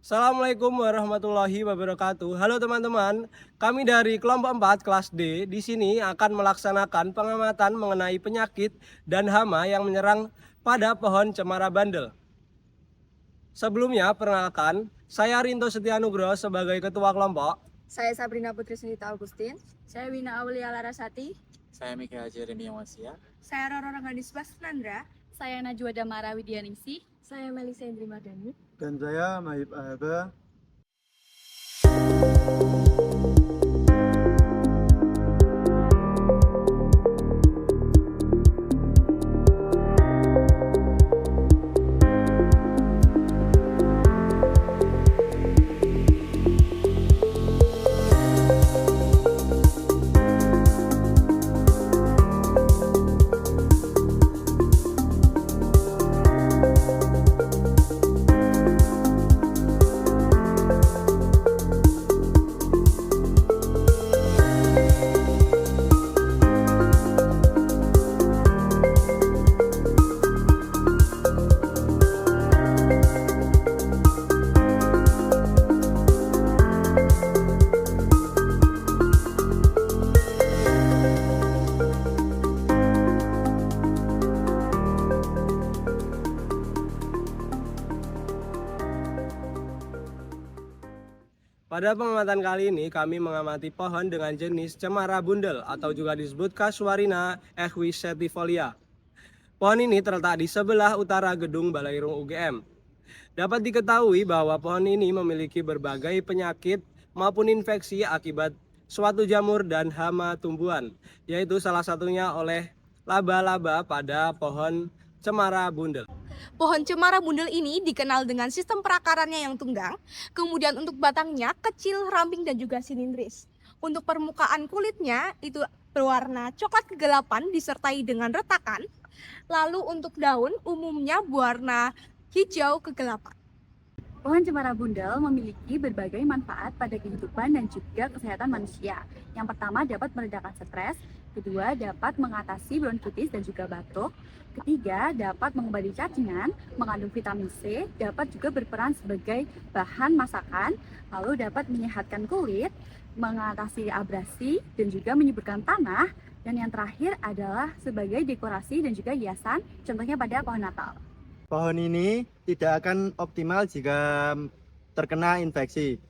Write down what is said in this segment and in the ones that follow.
Assalamualaikum warahmatullahi wabarakatuh. Halo teman-teman, kami dari kelompok 4 kelas D di sini akan melaksanakan pengamatan mengenai penyakit dan hama yang menyerang pada pohon cemara bandel. Sebelumnya, perkenalkan, saya Rinto Setianugroho sebagai ketua kelompok. Saya Sabrina Putri Sunita Agustin. Saya Wina Aulia Larasati. Saya Mika Jeremy Wasia. Saya Roro Rangganisbas Nandra. Saya Najwa Damara Widianingsih. Saya Melisa Indri Mardani. Dan saya Mahib Ahaba. Pada pengamatan kali ini, kami mengamati pohon dengan jenis cemara bundel atau juga disebut Casuarina equisetifolia. Pohon ini terletak di sebelah utara gedung Balairung UGM. Dapat diketahui bahwa pohon ini memiliki berbagai penyakit maupun infeksi akibat suatu jamur dan hama tumbuhan, yaitu salah satunya oleh laba-laba pada pohon cemara bundel. Pohon cemara bundel ini dikenal dengan sistem perakarannya yang tunggang, kemudian untuk batangnya kecil, ramping, dan juga silindris. Untuk permukaan kulitnya itu berwarna coklat kegelapan disertai dengan retakan, lalu untuk daun umumnya berwarna hijau kegelapan. Pohon cemara bundel memiliki berbagai manfaat pada kehidupan dan juga kesehatan manusia. Yang pertama dapat meredakan stres, kedua dapat mengatasi bronkitis dan juga batuk, ketiga dapat mengobati cacingan, mengandung vitamin C, dapat juga berperan sebagai bahan masakan, lalu dapat menyehatkan kulit, mengatasi abrasi dan juga menyuburkan tanah, dan yang terakhir adalah sebagai dekorasi dan juga hiasan, contohnya pada pohon Natal. Pohon ini tidak akan optimal jika terkena infeksi.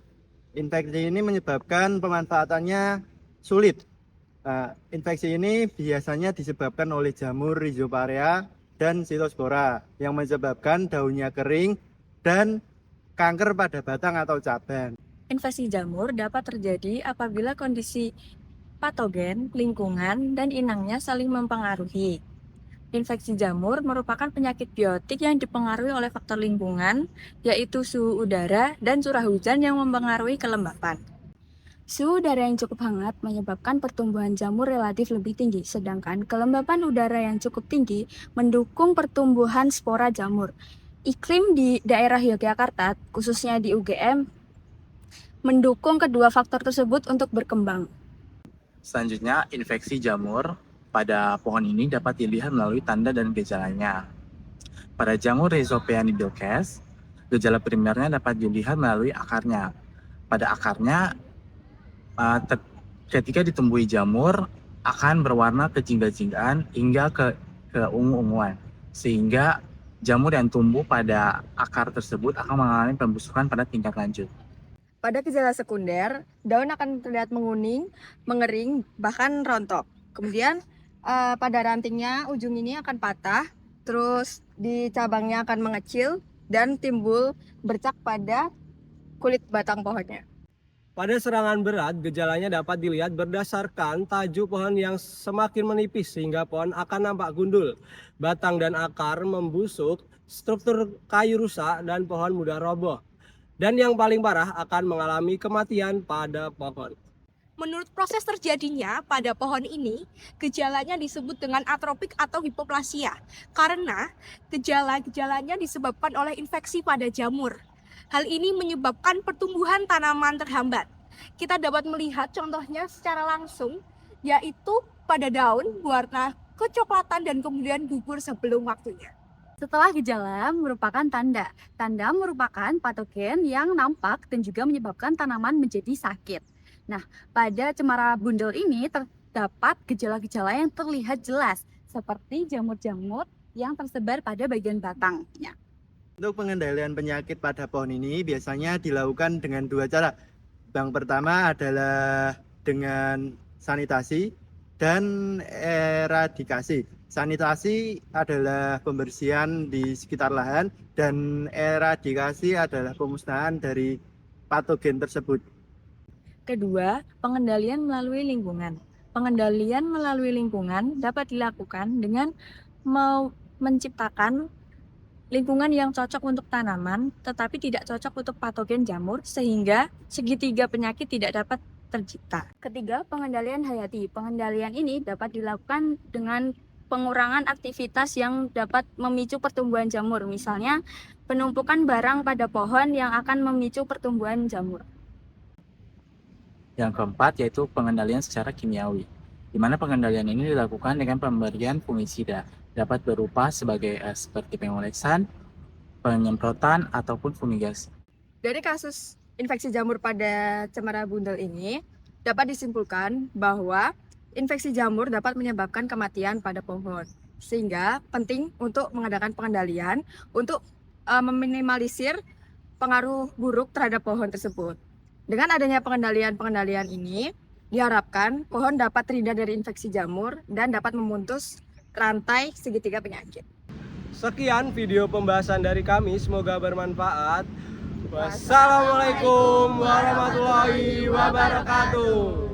Infeksi ini menyebabkan pemanfaatannya sulit. Infeksi ini biasanya disebabkan oleh jamur Rhizospharia dan Cytospora yang menyebabkan daunnya kering dan kanker pada batang atau cabang. Infeksi jamur dapat terjadi apabila kondisi patogen, lingkungan, dan inangnya saling mempengaruhi. Infeksi jamur merupakan penyakit biotik yang dipengaruhi oleh faktor lingkungan, yaitu suhu udara dan curah hujan yang mempengaruhi kelembapan. Suhu udara yang cukup hangat menyebabkan pertumbuhan jamur relatif lebih tinggi, sedangkan kelembapan udara yang cukup tinggi mendukung pertumbuhan spora jamur. Iklim di daerah Yogyakarta, khususnya di UGM, mendukung kedua faktor tersebut untuk berkembang. Selanjutnya, infeksi jamur pada pohon ini dapat dilihat melalui tanda dan gejalanya. Pada jamur Rhizophaea nidelcast, gejala primernya dapat dilihat melalui akarnya. Pada akarnya, ketika ditumbuhi jamur, akan berwarna kejingga-jinggaan hingga ke ungu-unguan. Sehingga jamur yang tumbuh pada akar tersebut akan mengalami pembusukan pada tingkat lanjut. Pada gejala sekunder, daun akan terlihat menguning, mengering, bahkan rontok. Kemudian pada rantingnya ujung ini akan patah, terus di cabangnya akan mengecil dan timbul bercak pada kulit batang pohonnya. Pada serangan berat, gejalanya dapat dilihat berdasarkan tajuk pohon yang semakin menipis sehingga pohon akan nampak gundul. Batang dan akar membusuk, struktur kayu rusak, dan pohon mudah roboh. Dan yang paling parah akan mengalami kematian pada pohon. Menurut proses terjadinya pada pohon ini, gejalanya disebut dengan atropik atau hipoplasia karena gejala-gejalanya disebabkan oleh infeksi pada jamur. Hal ini menyebabkan pertumbuhan tanaman terhambat. Kita dapat melihat contohnya secara langsung, yaitu pada daun berwarna kecoklatan dan kemudian gugur sebelum waktunya. Setelah gejala merupakan tanda. Tanda merupakan patogen yang nampak dan juga menyebabkan tanaman menjadi sakit. Nah, pada cemara bundel ini terdapat gejala-gejala yang terlihat jelas, seperti jamur-jamur yang tersebar pada bagian batangnya. Untuk pengendalian penyakit pada pohon ini biasanya dilakukan dengan dua cara. Yang pertama adalah dengan sanitasi dan eradikasi. Sanitasi adalah pembersihan di sekitar lahan dan eradikasi adalah pemusnahan dari patogen tersebut. Kedua, pengendalian melalui lingkungan. Pengendalian melalui lingkungan dapat dilakukan dengan menciptakan lingkungan yang cocok untuk tanaman, tetapi tidak cocok untuk patogen jamur, sehingga segitiga penyakit tidak dapat tercipta. Ketiga, pengendalian hayati. Pengendalian ini dapat dilakukan dengan pengurangan aktivitas yang dapat memicu pertumbuhan jamur, misalnya penumpukan barang pada pohon yang akan memicu pertumbuhan jamur. Yang keempat yaitu pengendalian secara kimiawi, di mana pengendalian ini dilakukan dengan pemberian fungisida, dapat berupa sebagai seperti pengolesan, penyemprotan, ataupun fumigasi. Dari kasus infeksi jamur pada cemara bundel ini, dapat disimpulkan bahwa infeksi jamur dapat menyebabkan kematian pada pohon. Sehingga penting untuk mengadakan pengendalian untuk meminimalisir pengaruh buruk terhadap pohon tersebut. Dengan adanya pengendalian ini, diharapkan pohon dapat terhindar dari infeksi jamur dan dapat memutus rantai segitiga penyakit. Sekian video pembahasan dari kami, semoga bermanfaat. Wassalamualaikum warahmatullahi wabarakatuh.